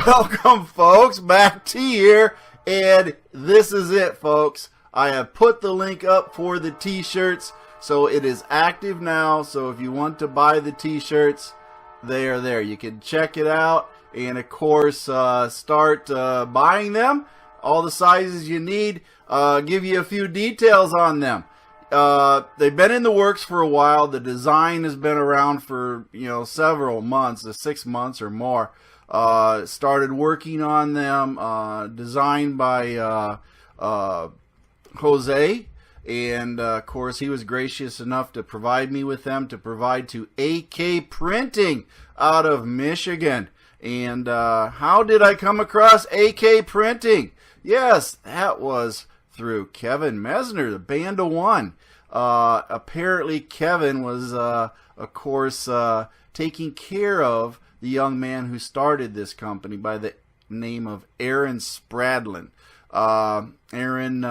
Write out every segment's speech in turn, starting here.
Welcome, folks. MACT T here, and this is it, folks. I have put the link up for the t-shirts, so it is active now. So if you want to buy the t-shirts, they are there. You can check it out, and of course, start buying them. All the sizes you need. Give you a few details on them. They've been in the works for a while. The design has been around for, several months, 6 months or more. Started working on them, designed by Jose, and of course he was gracious enough to provide me with them, to provide to AK Printing out of Michigan. And how did I come across AK Printing? Yes, that was through Kevin Messner, the Band of One. Apparently Kevin was, of course, taking care of the young man who started this company by the name of Aaron Spradlin. Aaron,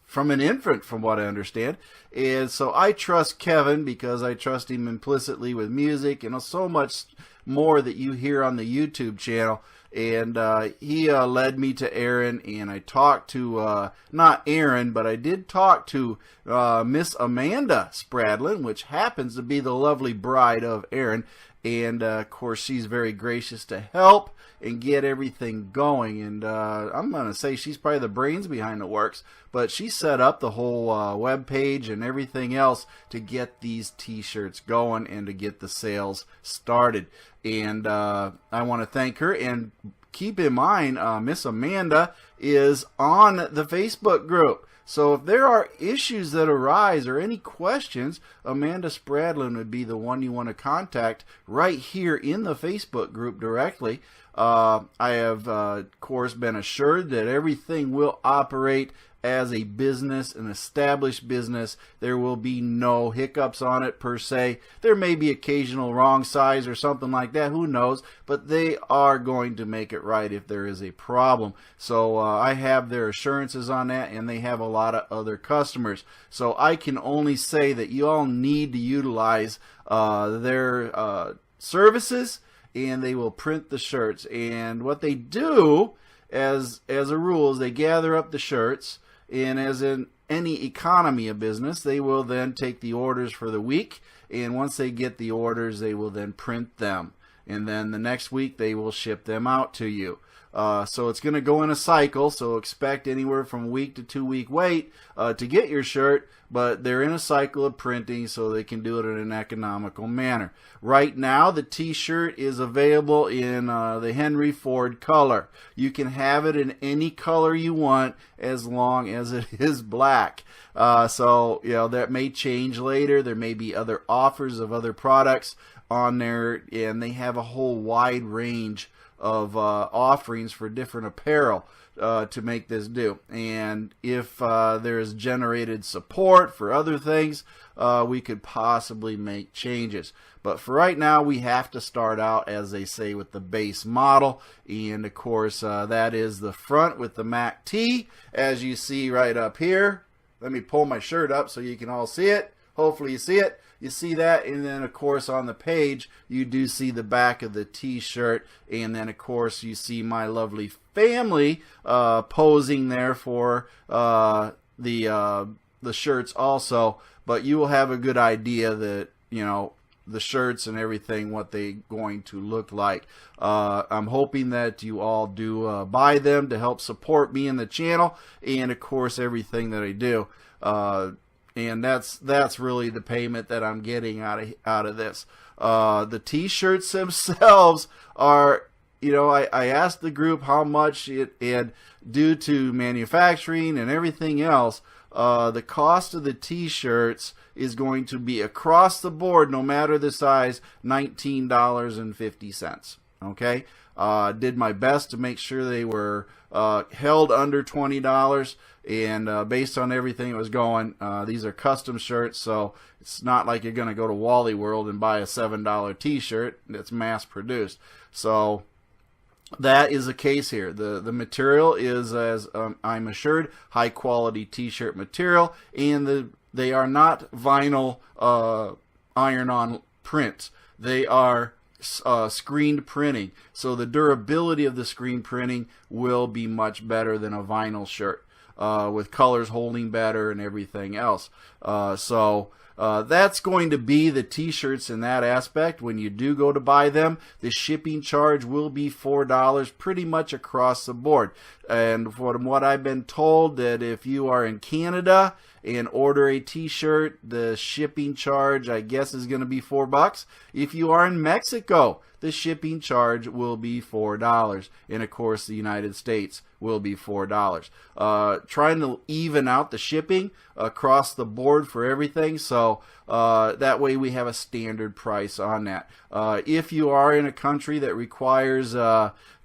from an infant, from what I understand. And so I trust Kevin because I trust him implicitly with music and so much more that you hear on the YouTube channel. And he led me to Aaron, and I talked to, not Aaron, but I did talk to Miss Amanda Spradlin, which happens to be the lovely bride of Aaron. And, of course, she's very gracious to help and get everything going. And I'm going to say she's probably the brains behind the works. But she set up the whole web page and everything else to get these t-shirts going and to get the sales started. And I want to thank her. And keep in mind, Miss Amanda is on the Facebook group. So if there are issues that arise or any questions, Amanda Spradlin would be the one you want to contact right here in the Facebook group directly. I have, of course, been assured that everything will operate as a business, an established business. There will be no hiccups on it per se. There may be occasional wrong size or something like that, who knows, but they are going to make it right if there is a problem. So I have their assurances on that, and they have a lot of other customers. So I can only say that you all need to utilize their services, and they will print the shirts. And what they do as a rule is they gather up the shirts, and as in any economy of business, they will then take the orders for the week, and once they get the orders, they will then print them, and then the next week they will ship them out to you. So it's going to go in a cycle, so expect anywhere from a week to 2 week wait to get your shirt, but they're in a cycle of printing so they can do it in an economical manner. Right now, the t-shirt is available in the Henry Ford color. You can have it in any color you want as long as it is black. So, that may change later. There may be other offers of other products on there, and they have a whole wide range of offerings for different apparel to make this do. And if there is generated support for other things, we could possibly make changes. But for right now, we have to start out, as they say, with the base model. And of course, that is the front with the MACT T, as you see right up here. Let me pull my shirt up so you can all see it. Hopefully you see it. You see that, and then of course on the page you do see the back of the t-shirt, and then of course you see my lovely family posing there for the shirts also. But you will have a good idea that the shirts and everything, what they going to look like. I'm hoping that you all do buy them to help support me in the channel, and of course everything that I do. And that's really the payment that I'm getting out of this. The t-shirts themselves are, I asked the group how much and due to manufacturing and everything else, the cost of the t-shirts is going to be across the board, no matter the size, $19.50. Okay? Did my best to make sure they were held under $20, and based on everything that was going, these are custom shirts, so it's not like you're going to go to Wally World and buy a $7 t-shirt that's mass produced. So that is the case here. The material is, as I'm assured, high quality t-shirt material, and they are not vinyl iron-on prints. They are screened printing, so the durability of the screen printing will be much better than a vinyl shirt, with colors holding better and everything else. That's going to be the t-shirts in that aspect. When you do go to buy them, the shipping charge will be $4 pretty much across the board. And from what I've been told, that if you are in Canada and order a t-shirt, the shipping charge, I guess, is going to be $4. If you are in Mexico, the shipping charge will be $4. And of course, the United States will be $4. Trying to even out the shipping across the board for everything, so that way we have a standard price on that. If you are in a country that requires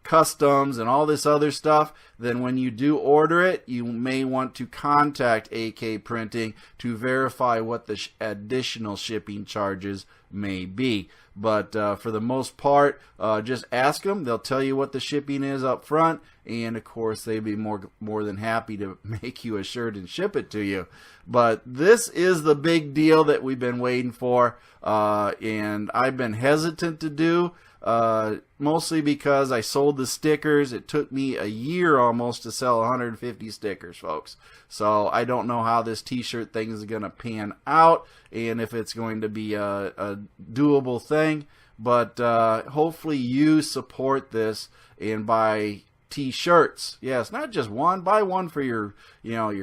customs and all this other stuff, then when you do order it, you may want to contact AK Printing to verify what the additional shipping charges may be. But for the most part, just ask them. They'll tell you what the shipping is up front, and of course they'd be more than happy to make you a shirt and ship it to you. But this is the big deal that we've been waiting for, and I've been hesitant to do, mostly because I sold the stickers. It took me a year almost to sell 150 stickers, folks. So I don't know how this t-shirt thing is going to pan out, and if it's going to be a doable thing. But hopefully you support this and buy t-shirts. Yes, not just one. Buy one for your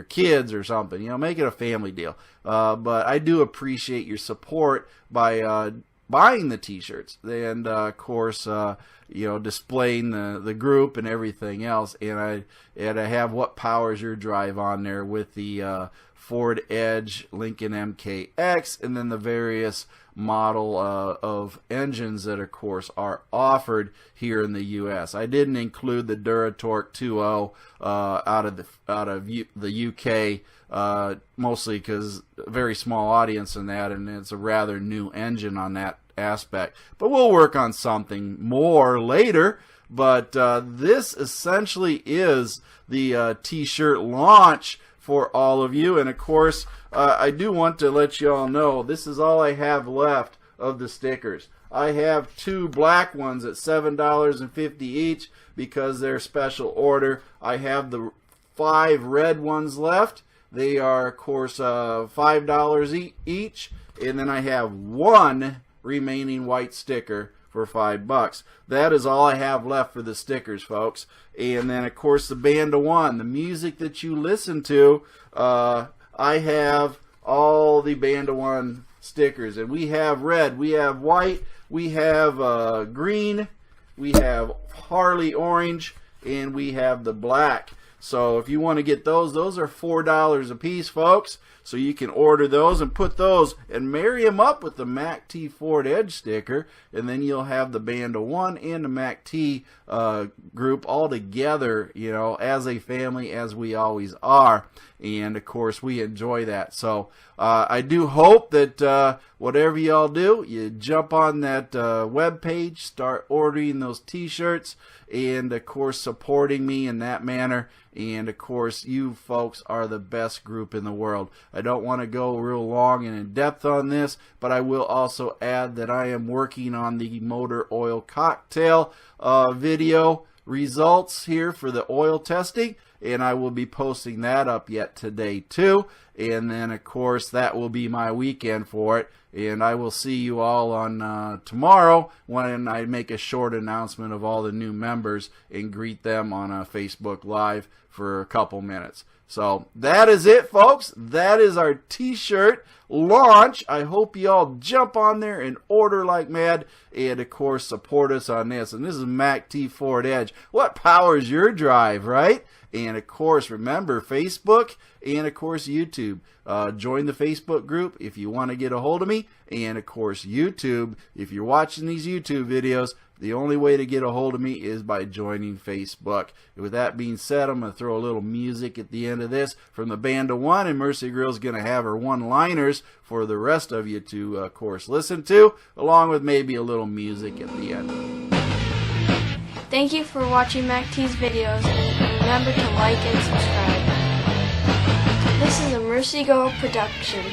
kids or something. Make it a family deal. But I do appreciate your support by buying the t-shirts, and of course displaying the group and everything else. And I have What Powers Your Drive on there with the Ford Edge, Lincoln MKX, and then the various model of engines that of course are offered here in the US. I didn't include the Duratorque 2.0 out of the UK, mostly because a very small audience in that, and it's a rather new engine on that aspect. But we'll work on something more later. But this essentially is the t-shirt launch for all of you. And of course, I do want to let you all know this is all I have left of the stickers. I have 2 black ones at $7.50 each because they're special order. I have the 5 red ones left. They are of course $5 each, and then I have 1 remaining white sticker for $5. That is all I have left for the stickers, folks. And then of course the Band of One, the music that you listen to, I have all the Band of One stickers, and we have red, we have white, we have green, we have Harley orange, and we have the black. So if you want to get those are $4 a piece, folks. So you can order those and put those and marry them up with the MACT T-FORDEDGE sticker, and then you'll have the Band of One and the MACT T group all together, as a family, as we always are. And of course we enjoy that. So I do hope that whatever y'all do, you jump on that web page, start ordering those t-shirts, and of course supporting me in that manner. And of course you folks are the best group in the world. I don't want to go real long and in depth on this, but I will also add that I am working on the motor oil cocktail video results here for the oil testing, and I will be posting that up yet today too. And then of course that will be my weekend for it, and I will see you all on tomorrow when I make a short announcement of all the new members and greet them on a Facebook Live for a couple minutes. So that is it, folks. That is our t-shirt launch. I hope you all jump on there and order like mad, and of course support us on this. And this is MACT T-FORDEDGE. What powers your drive, right? And of course remember Facebook, and of course YouTube. Join the Facebook group if you want to get a hold of me, and of course YouTube. If you're watching these YouTube videos, the only way to get a hold of me is by joining Facebook. And with that being said, I'm going to throw a little music at the end of this from the Band of One, and Mercy Girl's going to have her one-liners for the rest of you to, of course, listen to, along with maybe a little music at the end. Thank you for watching MACT T's videos, and remember to like and subscribe. This is a Mercy Girl production.